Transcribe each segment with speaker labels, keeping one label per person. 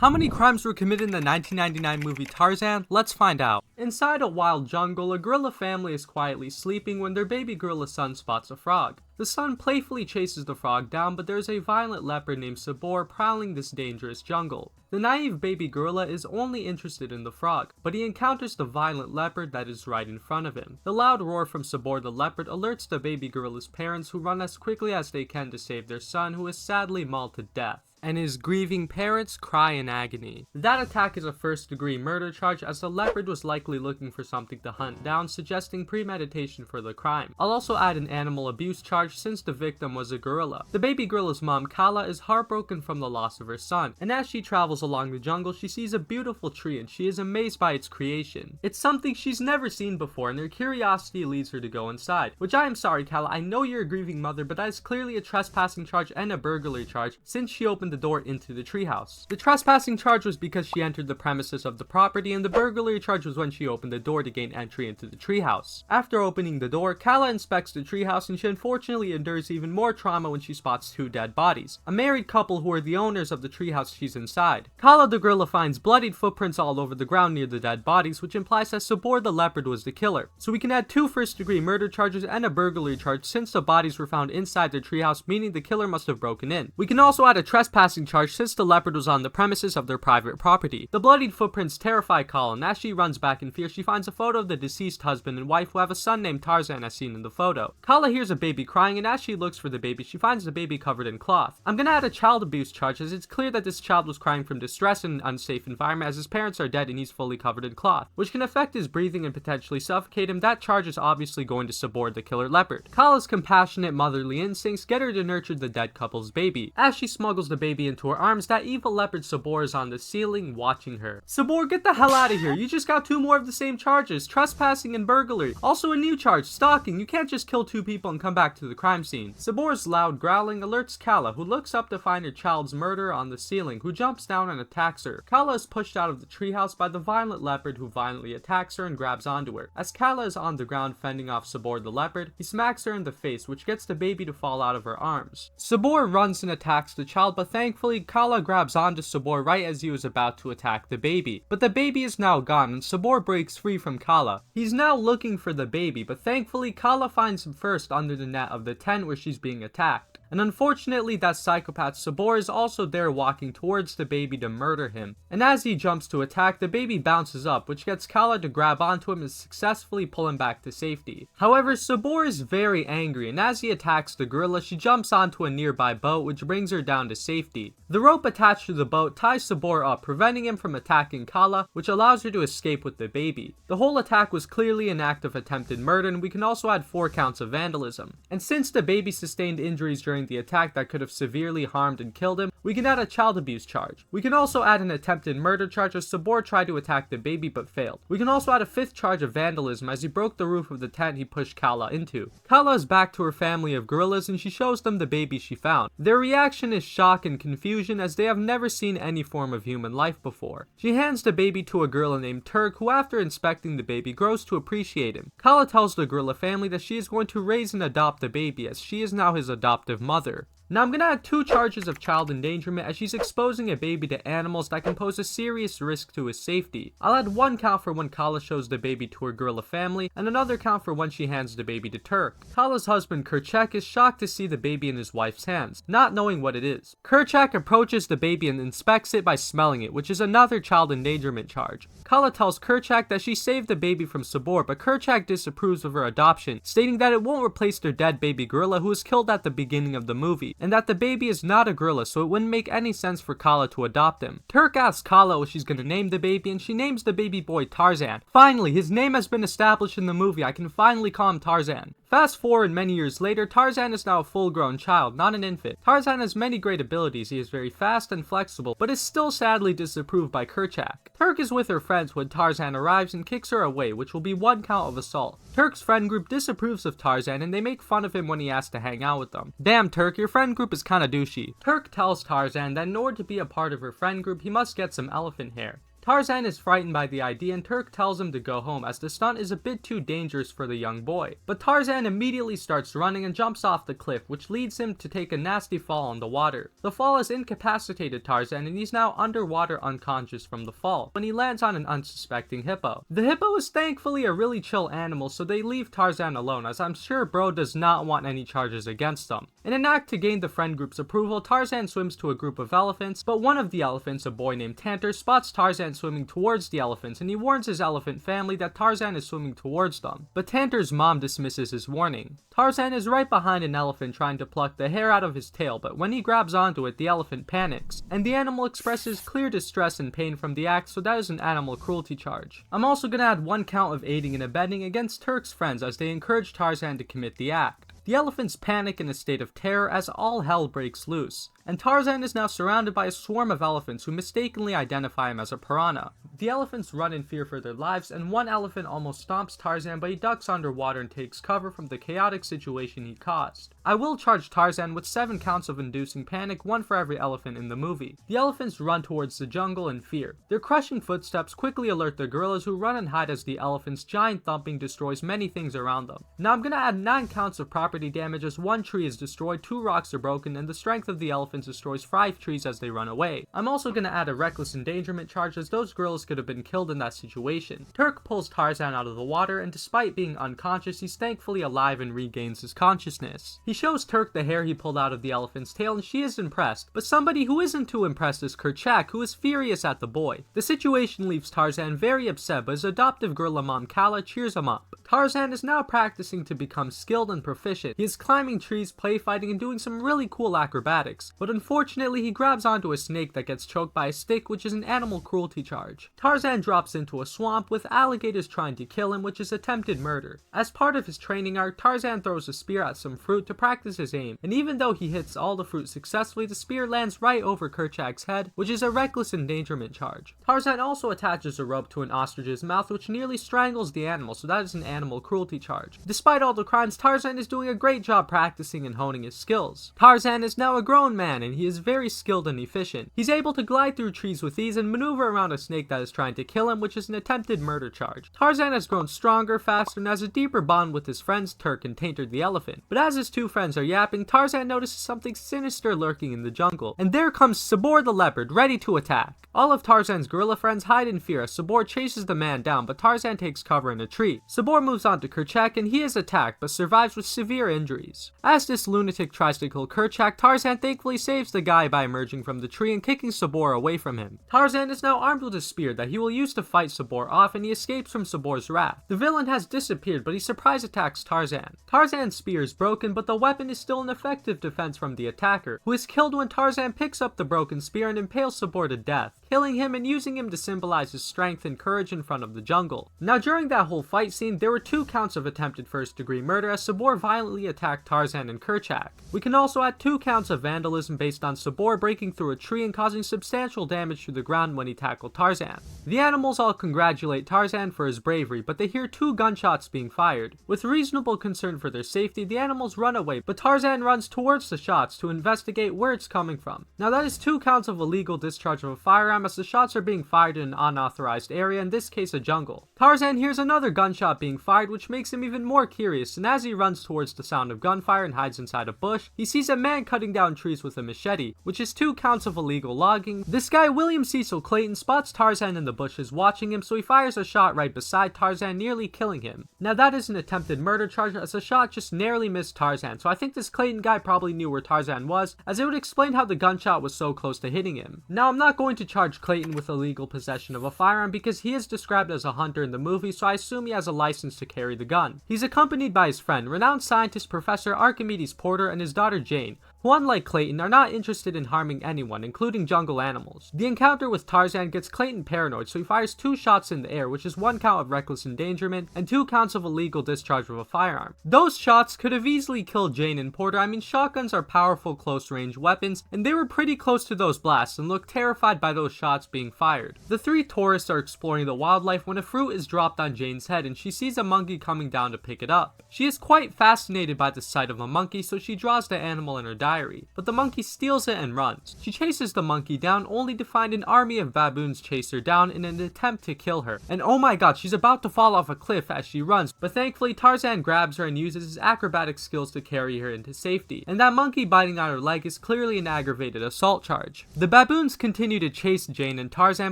Speaker 1: How many crimes were committed in the 1999 movie Tarzan? Let's find out. Inside a wild jungle, a gorilla family is quietly sleeping when their baby gorilla son spots a frog. The son playfully chases the frog down, but there's a violent leopard named Sabor prowling this dangerous jungle. The naive baby gorilla is only interested in the frog, but he encounters the violent leopard that is right in front of him. The loud roar from Sabor the leopard alerts the baby gorilla's parents, who run as quickly as they can to save their son, who is sadly mauled to death, and his grieving parents cry in agony. That attack is a first-degree murder charge, as the leopard was likely looking for something to hunt down, suggesting premeditation for the crime. I'll also add an animal abuse charge since the victim was a gorilla. The baby gorilla's mom, Kala, is heartbroken from the loss of her son, and as she travels along the jungle, she sees a beautiful tree and she is amazed by its creation. It's something she's never seen before, and her curiosity leads her to go inside. Which, I am sorry, Kala, I know you're a grieving mother, but that is clearly a trespassing charge and a burglary charge, since she opened the door into the treehouse. The trespassing charge was because she entered the premises of the property, and the burglary charge was when she opened the door to gain entry into the treehouse. After opening the door, Kala inspects the treehouse, and she unfortunately endures even more trauma when she spots two dead bodies, a married couple who are the owners of the treehouse she's inside. Kala the gorilla finds bloodied footprints all over the ground near the dead bodies, which implies that Sabor the leopard was the killer. So we can add two first-degree murder charges and a burglary charge since the bodies were found inside the treehouse, meaning the killer must have broken in. We can also add a trespassing charge since the leopard was on the premises of their private property. The bloodied footprints terrify Kala, and as she runs back in fear, she finds a photo of the deceased husband and wife who have a son named Tarzan as seen in the photo. Kala hears a baby crying, and as she looks for the baby, she finds the baby covered in cloth. I'm gonna add a child abuse charge, as it's clear that this child was crying from distress in an unsafe environment, as his parents are dead and he's fully covered in cloth, which can affect his breathing and potentially suffocate him. That charge is obviously going to Sabor the killer leopard. Kala's compassionate motherly instincts get her to nurture the dead couple's baby. As she smuggles the baby into her arms, that evil leopard Sabor is on the ceiling watching her. Sabor, get the hell out of here. You just got two more of the same charges, trespassing and burglary. Also a new charge, stalking. You can't just kill two people and come back to the crime scene. Sabor's loud growling alerts Kala, who looks up to find her child's murderer on the ceiling, who jumps down and attacks her. Kala is pushed out of the treehouse by the violent leopard, who violently attacks her and grabs onto her. As Kala is on the ground fending off Sabor the leopard, he smacks her in the face, which gets the baby to fall out of her arms. Sabor runs and attacks the child, but thankfully Kala grabs onto Sabor right as he was about to attack the baby. But the baby is now gone, and Sabor breaks free from Kala. He's now looking for the baby, but thankfully Kala finds him first under the net of the tent where she's being attacked. And unfortunately, that psychopath Sabor is also there walking towards the baby to murder him. And as he jumps to attack, the baby bounces up, which gets Kala to grab onto him and successfully pull him back to safety. However, Sabor is very angry, and as he attacks the gorilla, she jumps onto a nearby boat, which brings her down to safety. The rope attached to the boat ties Sabor up, preventing him from attacking Kala, which allows her to escape with the baby. The whole attack was clearly an act of attempted murder, and we can also add 4 counts of vandalism. And since the baby sustained injuries during the attack that could have severely harmed and killed him, we can add a child abuse charge. We can also add an attempted murder charge, as Sabor tried to attack the baby but failed. We can also add a 5th charge of vandalism, as he broke the roof of the tent he pushed Kala into. Kala is back to her family of gorillas, and she shows them the baby she found. Their reaction is shock and confusion, as they have never seen any form of human life before. She hands the baby to a gorilla named Turk, who after inspecting the baby grows to appreciate him. Kala tells the gorilla family that she is going to raise and adopt the baby, as she is now his adoptive mother. Now I'm gonna add 2 charges of child endangerment, as she's exposing a baby to animals that can pose a serious risk to his safety. I'll add 1 count for when Kala shows the baby to her gorilla family, and another count for when she hands the baby to Turk. Kala's husband Kerchak is shocked to see the baby in his wife's hands, not knowing what it is. Kerchak approaches the baby and inspects it by smelling it, which is another child endangerment charge. Kala tells Kerchak that she saved the baby from Sabor, but Kerchak disapproves of her adoption, stating that it won't replace their dead baby gorilla who was killed at the beginning of the movie, and that the baby is not a gorilla, so it wouldn't make any sense for Kala to adopt him. Turk asks Kala what she's gonna name the baby, and she names the baby boy Tarzan. Finally, his name has been established in the movie. I can finally call him Tarzan. Fast forward many years later, Tarzan is now a full-grown child, not an infant. Tarzan has many great abilities. He is very fast and flexible, but is still sadly disapproved by Kerchak. Turk is with her friends when Tarzan arrives and kicks her away, which will be 1 count of assault. Turk's friend group disapproves of Tarzan, and they make fun of him when he asks to hang out with them. Damn Turk, your friend group is kinda douchey. Turk tells Tarzan that in order to be a part of her friend group, he must get some elephant hair. Tarzan is frightened by the idea and Turk tells him to go home as the stunt is a bit too dangerous for the young boy. But Tarzan immediately starts running and jumps off the cliff, which leads him to take a nasty fall in the water. The fall has incapacitated Tarzan and he's now underwater unconscious from the fall when he lands on an unsuspecting hippo. The hippo is thankfully a really chill animal, so they leave Tarzan alone, as I'm sure bro does not want any charges against them. In an act to gain the friend group's approval, Tarzan swims to a group of elephants, but one of the elephants, a boy named Tantor, spots Tarzan swimming towards the elephants and he warns his elephant family that Tarzan is swimming towards them. But Tantor's mom dismisses his warning. Tarzan is right behind an elephant trying to pluck the hair out of his tail, but when he grabs onto it, the elephant panics, and the animal expresses clear distress and pain from the act, so that is an animal cruelty charge. I'm also gonna add 1 count of aiding and abetting against Turk's friends as they encourage Tarzan to commit the act. The elephants panic in a state of terror as all hell breaks loose, and Tarzan is now surrounded by a swarm of elephants who mistakenly identify him as a piranha. The elephants run in fear for their lives, and one elephant almost stomps Tarzan, but he ducks underwater and takes cover from the chaotic situation he caused. I will charge Tarzan with 7 counts of inducing panic, 1 for every elephant in the movie. The elephants run towards the jungle in fear. Their crushing footsteps quickly alert the gorillas, who run and hide as the elephants' giant thumping destroys many things around them. Now I'm gonna add 9 counts of property damage as 1 tree is destroyed, 2 rocks are broken, and the strength of the elephants destroys 5 trees as they run away. I'm also gonna add a reckless endangerment charge, as those gorillas could have been killed in that situation. Turk pulls Tarzan out of the water, and despite being unconscious, he's thankfully alive and regains his consciousness. He shows Turk the hair he pulled out of the elephant's tail, and she is impressed, but somebody who isn't too impressed is Kerchak, who is furious at the boy. The situation leaves Tarzan very upset, but his adoptive gorilla mom Kala cheers him up. Tarzan is now practicing to become skilled and proficient. He is climbing trees, play fighting, and doing some really cool acrobatics, but unfortunately he grabs onto a snake that gets choked by a stick, which is an animal cruelty charge. Tarzan drops into a swamp with alligators trying to kill him, which is attempted murder. As part of his training arc, Tarzan throws a spear at some fruit to practice his aim, and even though he hits all the fruit successfully, the spear lands right over Kerchak's head, which is a reckless endangerment charge. Tarzan also attaches a rope to an ostrich's mouth, which nearly strangles the animal, so that is an animal cruelty charge. Despite all the crimes, Tarzan is doing a great job practicing and honing his skills. Tarzan is now a grown man, and he is very skilled and efficient. He's able to glide through trees with ease and maneuver around a snake that is trying to kill him, which is an attempted murder charge. Tarzan has grown stronger, faster, and has a deeper bond with his friends Turk and Tainter the elephant. But as his 2 friends are yapping, Tarzan notices something sinister lurking in the jungle, and there comes Sabor the leopard, ready to attack. All of Tarzan's gorilla friends hide in fear as Sabor chases the man down, but Tarzan takes cover in a tree. Sabor moves on to Kerchak, and he is attacked, but survives with severe injuries. As this lunatic tries to kill Kerchak, Tarzan thankfully saves the guy by emerging from the tree and kicking Sabor away from him. Tarzan is now armed with a spear that he will use to fight Sabor off, and he escapes from Sabor's wrath. The villain has disappeared, but he surprise attacks Tarzan. Tarzan's spear is broken, but the weapon is still an effective defense from the attacker, who is killed when Tarzan picks up the broken spear and impales Sabor to death, killing him and using him to symbolize his strength and courage in front of the jungle. Now during that whole fight scene, there were 2 counts of attempted first-degree murder as Sabor violently attacked Tarzan and Kerchak. We can also add 2 counts of vandalism based on Sabor breaking through a tree and causing substantial damage to the ground when he tackled Tarzan. The animals all congratulate Tarzan for his bravery, but they hear 2 gunshots being fired. With reasonable concern for their safety, the animals run away, but Tarzan runs towards the shots to investigate where it's coming from. Now that is 2 counts of illegal discharge of a firearm, as the shots are being fired in an unauthorized area, in this case a jungle. Tarzan hears another gunshot being fired, which makes him even more curious, and as he runs towards the sound of gunfire and hides inside a bush, he sees a man cutting down trees with a machete, which is 2 counts of illegal logging. This guy William Cecil Clayton spots Tarzan in the bushes watching him, so he fires a shot right beside Tarzan, nearly killing him. Now that is an attempted murder charge, as the shot just narrowly missed Tarzan, so I think this Clayton guy probably knew where Tarzan was, as it would explain how the gunshot was so close to hitting him. Now I'm not going to charge Clayton with illegal possession of a firearm because he is described as a hunter in the movie, so I assume he has a license to carry the gun. He's accompanied by his friend, renowned scientist Professor Archimedes Porter, and his daughter Jane, who unlike Clayton are not interested in harming anyone, including jungle animals. The encounter with Tarzan gets Clayton paranoid, so he fires 2 shots in the air, which is 1 count of reckless endangerment and 2 counts of illegal discharge of a firearm. Those shots could have easily killed Jane and Porter. I mean, shotguns are powerful close-range weapons, and they were pretty close to those blasts and looked terrified by those shots being fired. The 3 tourists are exploring the wildlife when a fruit is dropped on Jane's head and she sees a monkey coming down to pick it up. She is quite fascinated by the sight of a monkey, so she draws the animal in her diary diary, but the monkey steals it and runs. She chases the monkey down only to find an army of baboons chase her down in an attempt to kill her. And oh my god, she's about to fall off a cliff as she runs, but thankfully Tarzan grabs her and uses his acrobatic skills to carry her into safety. And that monkey biting on her leg is clearly an aggravated assault charge. The baboons continue to chase Jane and Tarzan,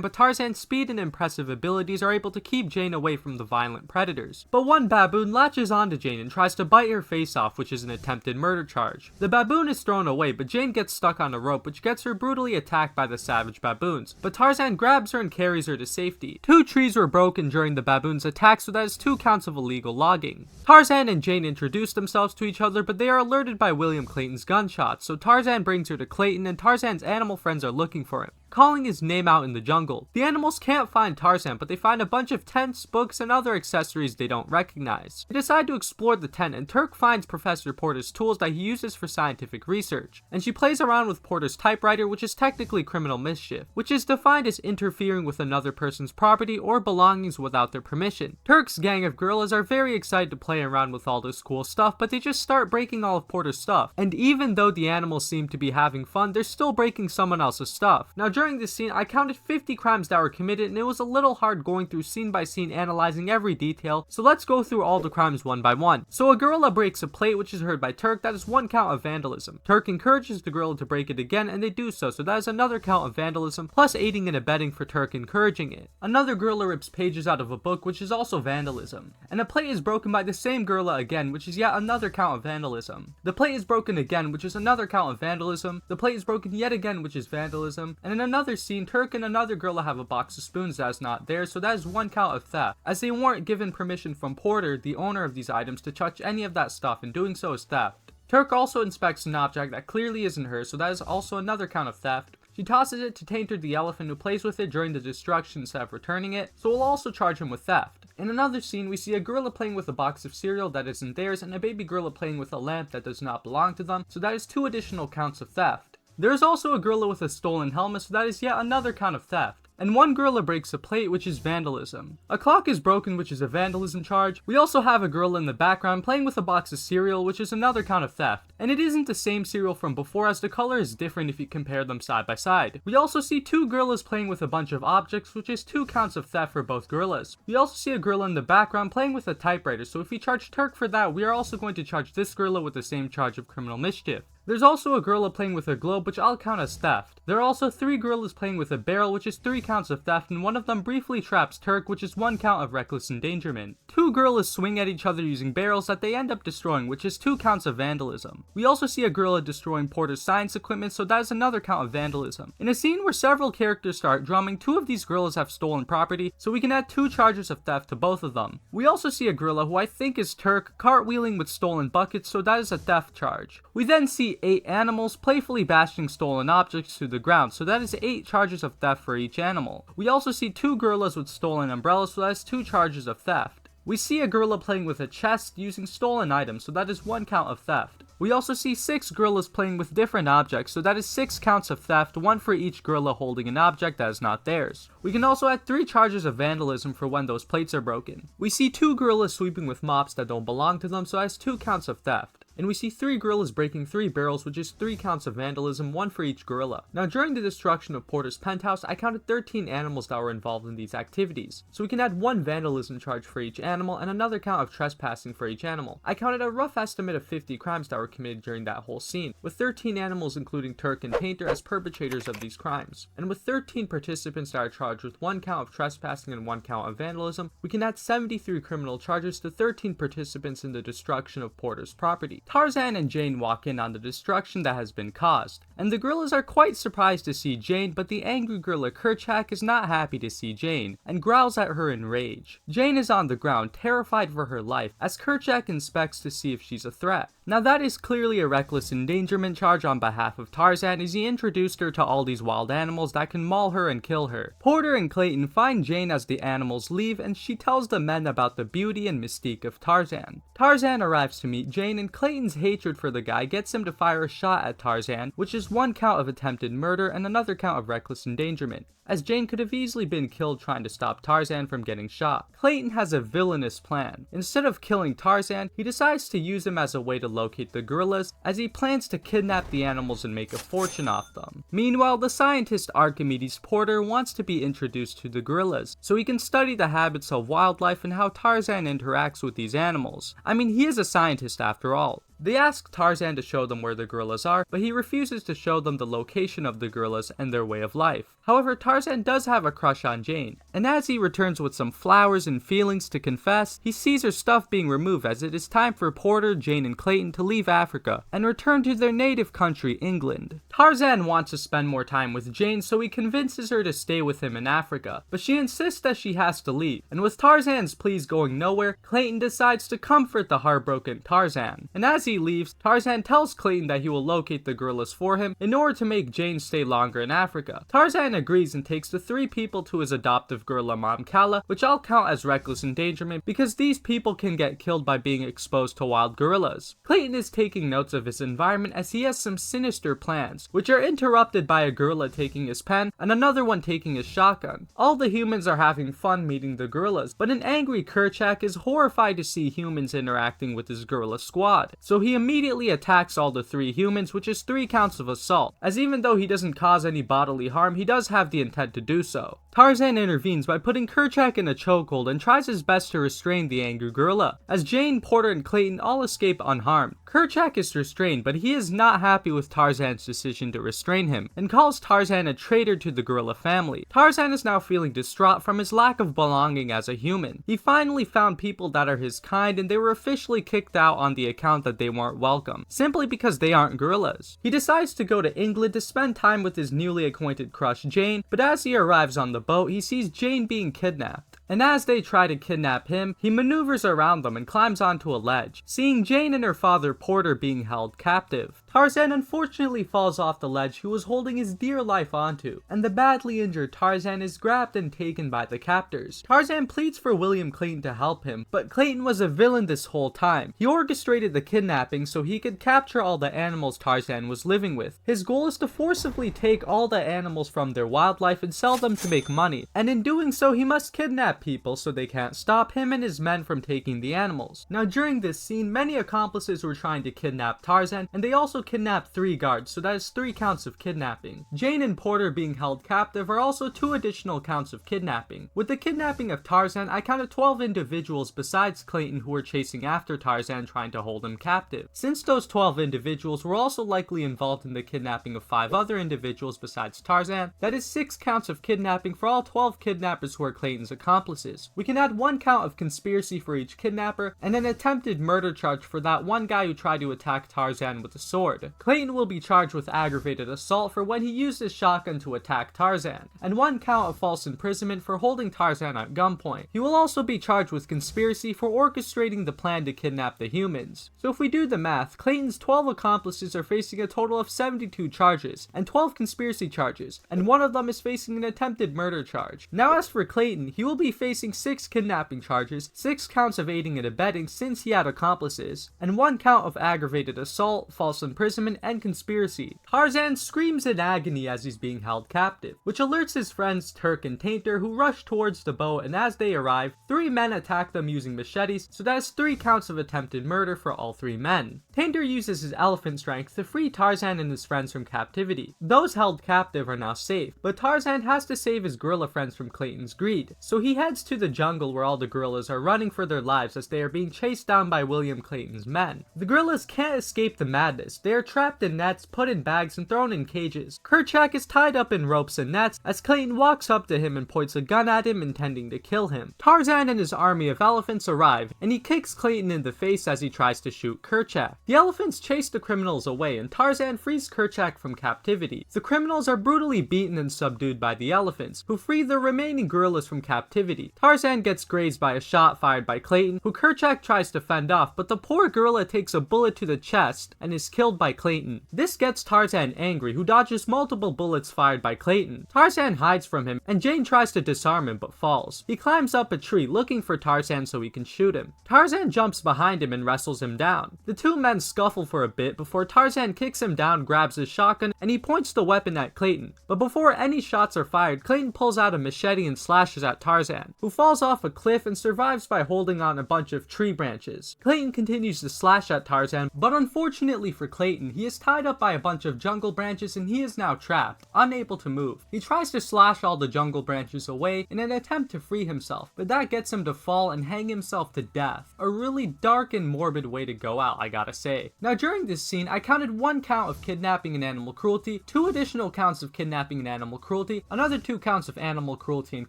Speaker 1: but Tarzan's speed and impressive abilities are able to keep Jane away from the violent predators. But one baboon latches onto Jane and tries to bite her face off, which is an attempted murder charge. The baboon is thrown away, but Jane gets stuck on a rope, which gets her brutally attacked by the savage baboons. But Tarzan grabs her and carries her to safety. 2 trees were broken during the baboons' attack, so that is 2 counts of illegal logging. Tarzan and Jane introduce themselves to each other, but they are alerted by William Clayton's gunshots, so Tarzan brings her to Clayton and Tarzan's animal friends are looking for him, calling his name out in the jungle. The animals can't find Tarzan, but they find a bunch of tents, books, and other accessories they don't recognize. They decide to explore the tent, and Turk finds Professor Porter's tools that he uses for scientific research, and she plays around with Porter's typewriter, which is technically criminal mischief, which is defined as interfering with another person's property or belongings without their permission. Turk's gang of gorillas are very excited to play around with all this cool stuff, but they just start breaking all of Porter's stuff, and even though the animals seem to be having fun, they're still breaking someone else's stuff. Now during this scene, I counted 50 crimes that were committed, and it was a little hard going through scene by scene analyzing every detail, so let's go through all the crimes one by one. So a gorilla breaks a plate, which is heard by Turk. That is 1 count of vandalism. Turk encourages the gorilla to break it again, and they do so that is another count of vandalism, plus aiding and abetting for Turk encouraging it. Another gorilla rips pages out of a book, which is also vandalism. And a plate is broken by the same gorilla again, which is yet another count of vandalism. The plate is broken again, which is another count of vandalism. The plate is broken yet again, which is vandalism. And in another scene, Turk and another gorilla have a box of spoons that is not there, so that is 1 count of theft, as they weren't given permission from Porter, the owner of these items, to touch any of that stuff, and doing so is theft. Turk also inspects an object that clearly isn't hers, so that is also another count of theft. She tosses it to Tainter the elephant, who plays with it during the destruction instead of returning it, so we'll also charge him with theft. In another scene, we see a gorilla playing with a box of cereal that isn't theirs, and a baby gorilla playing with a lamp that does not belong to them, so that is 2 additional counts of theft. There is also a gorilla with a stolen helmet, so that is yet another count of theft. And 1 gorilla breaks a plate, which is vandalism. A clock is broken, which is a vandalism charge. We also have a gorilla in the background playing with a box of cereal, which is another count of theft. And it isn't the same cereal from before, as the color is different if you compare them side by side. We also see 2 gorillas playing with a bunch of objects, which is 2 counts of theft for both gorillas. We also see a gorilla in the background playing with a typewriter, so if we charge Turk for that, we are also going to charge this gorilla with the same charge of criminal mischief. There's also a gorilla playing with a globe, which I'll count as theft. There are also 3 gorillas playing with a barrel, which is 3 counts of theft, and one of them briefly traps Turk, which is 1 count of reckless endangerment. 2 gorillas swing at each other using barrels that they end up destroying, which is 2 counts of vandalism. We also see a gorilla destroying Porter's science equipment, so that is another count of vandalism. In a scene where several characters start drumming, 2 of these gorillas have stolen property, so we can add 2 charges of theft to both of them. We also see a gorilla, who I think is Turk, cartwheeling with stolen buckets, so that is a theft charge. We then see 8 animals playfully bashing stolen objects to the ground, so that is 8 charges of theft for each animal. We also see 2 gorillas with stolen umbrellas, so that is 2 charges of theft. We see a gorilla playing with a chest using stolen items, so that is 1 count of theft. We also see 6 gorillas playing with different objects, so that is 6 counts of theft, 1 for each gorilla holding an object that is not theirs. We can also add 3 charges of vandalism for when those plates are broken. We see 2 gorillas sweeping with mops that don't belong to them, so that is 2 counts of theft. And we see 3 gorillas breaking 3 barrels, which is 3 counts of vandalism, 1 for each gorilla. Now during the destruction of Porter's penthouse, I counted 13 animals that were involved in these activities, so we can add 1 vandalism charge for each animal and another count of trespassing for each animal. I counted a rough estimate of 50 crimes that were committed during that whole scene, with 13 animals including Turk and Painter as perpetrators of these crimes. And with 13 participants that are charged with 1 count of trespassing and 1 count of vandalism, we can add 73 criminal charges to 13 participants in the destruction of Porter's property. Tarzan and Jane walk in on the destruction that has been caused, and the gorillas are quite surprised to see Jane, but the angry gorilla Kerchak is not happy to see Jane, and growls at her in rage. Jane is on the ground, terrified for her life, as Kerchak inspects to see if she's a threat. Now that is clearly a reckless endangerment charge on behalf of Tarzan, as he introduced her to all these wild animals that can maul her and kill her. Porter and Clayton find Jane as the animals leave, and she tells the men about the beauty and mystique of Tarzan. Tarzan arrives to meet Jane, and Clayton's hatred for the guy gets him to fire a shot at Tarzan, which is is one count of attempted murder and another count of reckless endangerment, as Jane could have easily been killed trying to stop Tarzan from getting shot. Clayton has a villainous plan. Instead of killing Tarzan, he decides to use him as a way to locate the gorillas, as he plans to kidnap the animals and make a fortune off them. Meanwhile, the scientist Archimedes Porter wants to be introduced to the gorillas, so he can study the habits of wildlife and how Tarzan interacts with these animals. I mean, he is a scientist after all. They ask Tarzan to show them where the gorillas are, but he refuses to show them the location of the gorillas and their way of life. However, Tarzan does have a crush on Jane, and as he returns with some flowers and feelings to confess, he sees her stuff being removed as it is time for Porter, Jane, and Clayton to leave Africa and return to their native country, England. Tarzan wants to spend more time with Jane, so he convinces her to stay with him in Africa, but she insists that she has to leave, and with Tarzan's pleas going nowhere, Clayton decides to comfort the heartbroken Tarzan. And as he leaves, Tarzan tells Clayton that he will locate the gorillas for him in order to make Jane stay longer in Africa. Tarzan agrees and takes the 3 people to his adoptive gorilla mom Kala, which I'll count as reckless endangerment because these people can get killed by being exposed to wild gorillas. Clayton is taking notes of his environment as he has some sinister plans, which are interrupted by a gorilla taking his pen and another one taking his shotgun. All the humans are having fun meeting the gorillas, but an angry Kerchak is horrified to see humans interacting with his gorilla squad, so he immediately attacks all the 3 humans, which is 3 counts of assault, as even though he doesn't cause any bodily harm, he does have the intent to do so. Tarzan intervenes by putting Kerchak in a chokehold and tries his best to restrain the angry gorilla, as Jane, Porter, and Clayton all escape unharmed. Kerchak is restrained, but he is not happy with Tarzan's decision to restrain him, and calls Tarzan a traitor to the gorilla family. Tarzan is now feeling distraught from his lack of belonging as a human. He finally found people that are his kind, and they were officially kicked out on the account that they weren't welcome, simply because they aren't gorillas. He decides to go to England to spend time with his newly acquainted crush Jane, but as he arrives on the boat, he sees Jane being kidnapped. And as they try to kidnap him, he maneuvers around them and climbs onto a ledge, seeing Jane and her father Porter being held captive. Tarzan unfortunately falls off the ledge he was holding his dear life onto, and the badly injured Tarzan is grabbed and taken by the captors. Tarzan pleads for William Clayton to help him, but Clayton was a villain this whole time. He orchestrated the kidnapping so he could capture all the animals Tarzan was living with. His goal is to forcibly take all the animals from their wildlife and sell them to make money, and in doing so he must kidnap people so they can't stop him and his men from taking the animals. Now during this scene, many accomplices were trying to kidnap Tarzan, and they also kidnapped 3 guards, so that is 3 counts of kidnapping. Jane and Porter being held captive are also 2 additional counts of kidnapping. With the kidnapping of Tarzan, I counted 12 individuals besides Clayton who were chasing after Tarzan trying to hold him captive. Since those 12 individuals were also likely involved in the kidnapping of 5 other individuals besides Tarzan, that is 6 counts of kidnapping for all 12 kidnappers who are Clayton's accomplices. We can add 1 count of conspiracy for each kidnapper, and an attempted murder charge for that one guy who tried to attack Tarzan with a sword. Clayton will be charged with aggravated assault for when he used his shotgun to attack Tarzan, and 1 count of false imprisonment for holding Tarzan at gunpoint. He will also be charged with conspiracy for orchestrating the plan to kidnap the humans. So if we do the math, Clayton's 12 accomplices are facing a total of 72 charges, and 12 conspiracy charges, and one of them is facing an attempted murder charge. Now as for Clayton, he will be facing 6 kidnapping charges, 6 counts of aiding and abetting since he had accomplices, and 1 count of aggravated assault, false imprisonment, and conspiracy. Tarzan screams in agony as he's being held captive, which alerts his friends Turk and Tainter, who rush towards the boat, and as they arrive, 3 men attack them using machetes, so that is 3 counts of attempted murder for all 3 men. Tainter uses his elephant strength to free Tarzan and his friends from captivity. Those held captive are now safe, but Tarzan has to save his gorilla friends from Clayton's greed, so he heads to the jungle where all the gorillas are running for their lives as they are being chased down by William Clayton's men. The gorillas can't escape the madness. They are trapped in nets, put in bags, and thrown in cages. Kerchak is tied up in ropes and nets as Clayton walks up to him and points a gun at him, intending to kill him. Tarzan and his army of elephants arrive, and he kicks Clayton in the face as he tries to shoot Kerchak. The elephants chase the criminals away, and Tarzan frees Kerchak from captivity. The criminals are brutally beaten and subdued by the elephants, who free the remaining gorillas from captivity. Tarzan gets grazed by a shot fired by Clayton, who Kerchak tries to fend off, but the poor gorilla takes a bullet to the chest and is killed by Clayton. This gets Tarzan angry, who dodges multiple bullets fired by Clayton. Tarzan hides from him, and Jane tries to disarm him but falls. He climbs up a tree looking for Tarzan so he can shoot him. Tarzan jumps behind him and wrestles him down. The two men scuffle for a bit before Tarzan kicks him down, grabs his shotgun, and he points the weapon at Clayton. But before any shots are fired, Clayton pulls out a machete and slashes at Tarzan, who falls off a cliff and survives by holding on a bunch of tree branches. Clayton continues to slash at Tarzan, but unfortunately for Clayton, he is tied up by a bunch of jungle branches and he is now trapped, unable to move. He tries to slash all the jungle branches away in an attempt to free himself, but that gets him to fall and hang himself to death. A really dark and morbid way to go out, I gotta say. Now during this scene, I counted 1 count of kidnapping and animal cruelty, 2 additional counts of kidnapping and animal cruelty, another 2 counts of animal cruelty and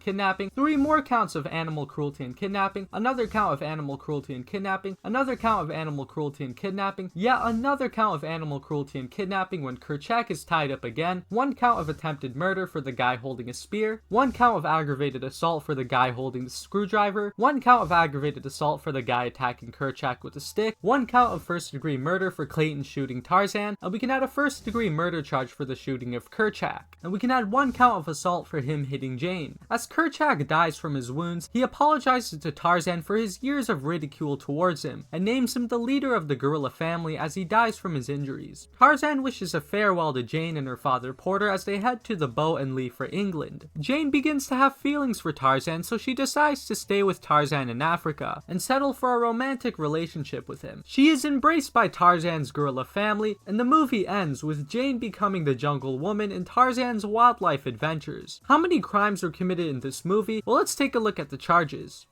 Speaker 1: kidnapping, 3 more counts of animal cruelty and kidnapping, another count of animal cruelty and kidnapping, another count of animal cruelty and kidnapping, yet another count of animal cruelty and kidnapping when Kerchak is tied up again, 1 count of attempted murder for the guy holding a spear, 1 count of aggravated assault for the guy holding the screwdriver, 1 count of aggravated assault for the guy attacking Kerchak with a stick, 1 count of first-degree murder for Clayton shooting Tarzan, and we can add a first-degree murder charge for the shooting of Kerchak. And we can add 1 count of assault for him hitting Jane. As Kerchak dies from his wounds, he apologizes to Tarzan for his years of ridicule towards him, and names him the leader of the gorilla family as he dies from his injuries. Tarzan wishes a farewell to Jane and her father Porter as they head to the boat and leave for England. Jane begins to have feelings for Tarzan, so she decides to stay with Tarzan in Africa, and settle for a romantic relationship with him. She is embraced by Tarzan's gorilla family, and the movie ends with Jane becoming the jungle woman in Tarzan's wildlife adventures. How many crimes were committed in this movie? Well, let's take a look at the charges.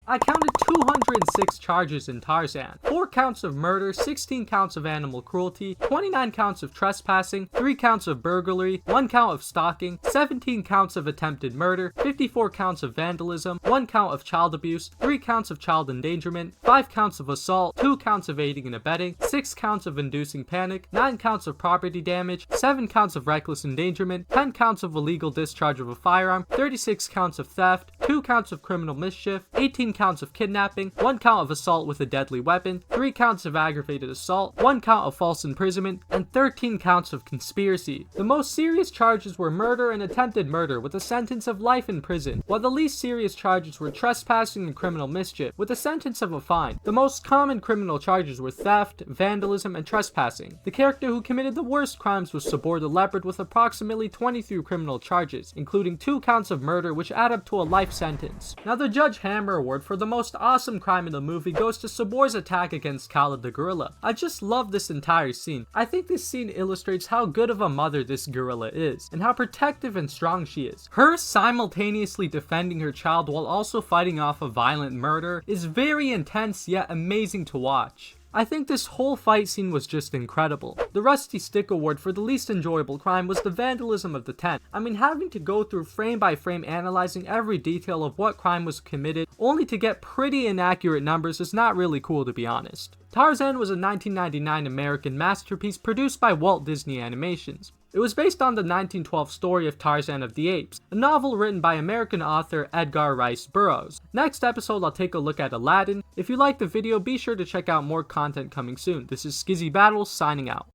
Speaker 1: I counted 206 charges in Tarzan. 4 counts of murder, 16 counts of animal cruelty, 29 counts of trespassing, 3 counts of burglary, 1 count of stalking, 17 counts of attempted murder, 54 counts of vandalism, 1 count of child abuse, 3 counts of child endangerment, 5 counts of assault, 2 counts of aiding and abetting, 6 counts of inducing panic, 9 counts of property damage, 7 counts of reckless endangerment, 10 counts of illegal discharge of a firearm, 36 counts of theft, 2 counts of criminal mischief, 18 counts of kidnapping, 1 count of assault with a deadly weapon, 3 counts of aggravated assault, 1 count of false imprisonment, and 13 counts of conspiracy. The most serious charges were murder and attempted murder with a sentence of life in prison, while the least serious charges were trespassing and criminal mischief with a sentence of a fine. The most common criminal charges were theft, vandalism, and trespassing. The character who committed the worst crimes was Sabor the Leopard with approximately 23 criminal charges, including 2 counts of murder which add up to a life sentence. Now the Judge Hammer Award for the most awesome crime in the movie goes to Sabor's attack against Khaled the gorilla. I just love this entire scene. I think this scene illustrates how good of a mother this gorilla is, and how protective and strong she is. Her simultaneously defending her child while also fighting off a violent murder is very intense yet amazing to watch. I think this whole fight scene was just incredible. The Rusty Stick Award for the least enjoyable crime was the vandalism of the tent. I mean, having to go through frame by frame analyzing every detail of what crime was committed only to get pretty inaccurate numbers is not really cool, to be honest. Tarzan was a 1999 American masterpiece produced by Walt Disney Animations. It was based on the 1912 story of Tarzan of the Apes, a novel written by American author Edgar Rice Burroughs. Next episode, I'll take a look at Aladdin. If you liked the video, be sure to check out more content coming soon. This is Skizzy Battles signing out.